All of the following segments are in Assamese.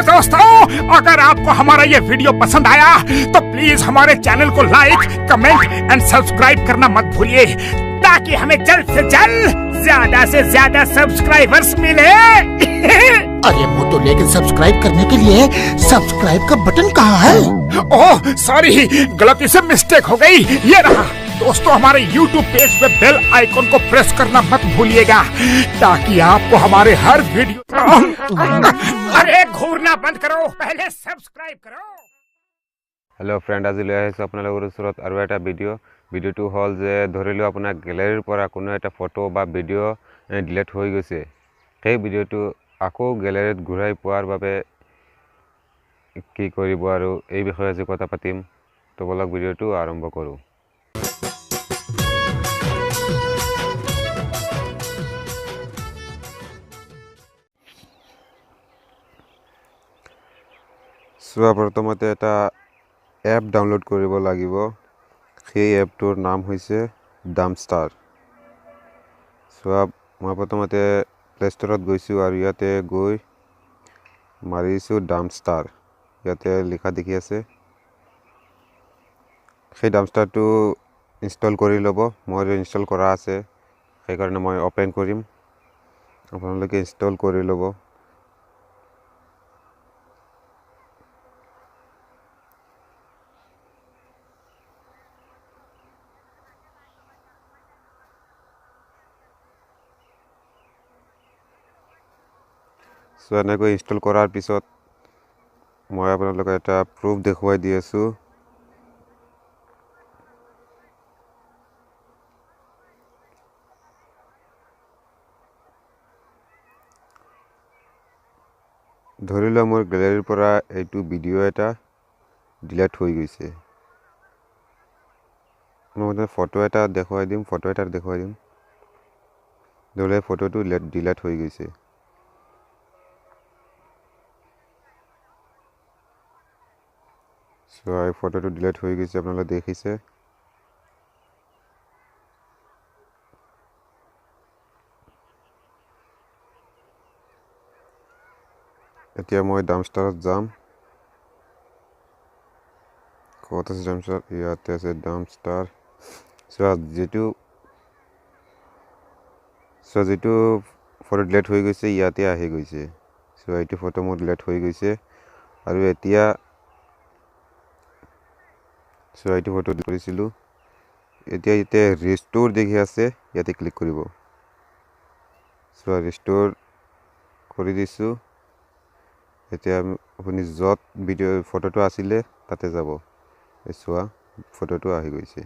दोस्तों, अगर आपको हमारा ये वीडियो पसंद आया तो प्लीज हमारे चैनल को लाइक, कमेंट एंड सब्सक्राइब करना मत भूलिए, ताकि हमें जल्द से ज्यादा सब्सक्राइबर्स मिले। अरे वो तो, लेकिन सब्सक्राइब करने के लिए सब्सक्राइब का बटन कहाँ है? ओह सॉरी, गलती से मिस्टेक हो गई, ये रहा। दोस्तों, हमारे YouTube पेज पे बेल आइकन को प्रेस करना मत भूलिएगा, ताकि आपको हमारे हर वीडियो अरे घूरना बंद करो, पहले सब्सक्राइब करो। हेलो फ्रेंड, आज লৈ আহিছোঁ আপোনালোকৰ ওচৰত আৰু এটা ভিডিঅ'টো হ'ল যে ধৰি লওক আপোনাৰ গেলাৰীৰ পৰা কোনো এটা ফটো বা ভিডিঅ' ডিলিট হৈ গৈছে। সেই ভিডিঅ'টো আকৌ গেলাৰীত ঘূৰাই পোৱাৰ বাবে কি কৰিব আৰু এই বিষয়ে আজি কথা পাতিম। তো বলক ভিডিঅ'টো আৰম্ভ কৰোঁ। প্ৰথমতে এটা এপ ডাউনলোড কৰিব লাগিব। সেই এপটোৰ নাম হৈছে ডাম্পষ্টাৰ। মই প্ৰথমতে প্লে ষ্টৰত গৈছোঁ আৰু ইয়াতে গৈ মাৰিছোঁ ডাম্পষ্টাৰ। ইয়াতে লিখা দেখি আছে। সেই ডাম্পষ্টাৰটো ইনষ্টল কৰি ল'ব। মোৰ ইনষ্টল কৰা আছে, সেইকাৰণে মই অপেন কৰিম। আপোনালোকে ইনষ্টল কৰি ল'ব। এনেকৈ ইনষ্টল কৰাৰ পিছত মই আপোনালোকক এটা প্ৰুফ দেখুৱাই দি আছোঁ। ধৰি লওক মোৰ গেলাৰীৰ পৰা এইটো ভিডিঅ' এটা ডিলিট হৈ গৈছে। মই ফটো এটা দেখুৱাই দিম। ধৰি লওক ফটোটো ডিলিট হৈ গৈছে। এই ফটোটো ডিলিট হৈ গৈছে, আপোনালোকে দেখিছে। এতিয়া মই ডাম্পষ্টাৰত যাম। ক'ত আছে ডাম্পষ্টাৰ? ইয়াতে আছে ডাম্পষ্টাৰ। যিটো ফটো ডিলিট হৈ গৈছে ইয়াতে আহি গৈছে। এইটো ফটো মোৰ ডিলিট হৈ গৈছে আৰু এতিয়া এইটো ফটো ডিলিট কৰিছিলোঁ। এতিয়া ইয়াতে ৰিষ্ট'ৰ দেখি আছে, ইয়াতে ক্লিক কৰিব। ৰিষ্ট'ৰ কৰি দিছোঁ। এতিয়া আপুনি য'ত ফটোটো আছিলে তাতে যাব। ফটোটো আহি গৈছে।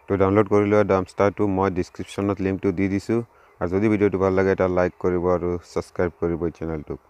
তো ডাউনলোড কৰি লোৱা ডাম্পষ্টাৰটো মই ডিছক্ৰিপশ্যনত লিংকটো দি দিছোঁ। আৰু যদি ভিডিঅ'টো ভাল লাগে এটা লাইক কৰিব আৰু ছাবস্ক্ৰাইব কৰিব এই চেনেলটোক।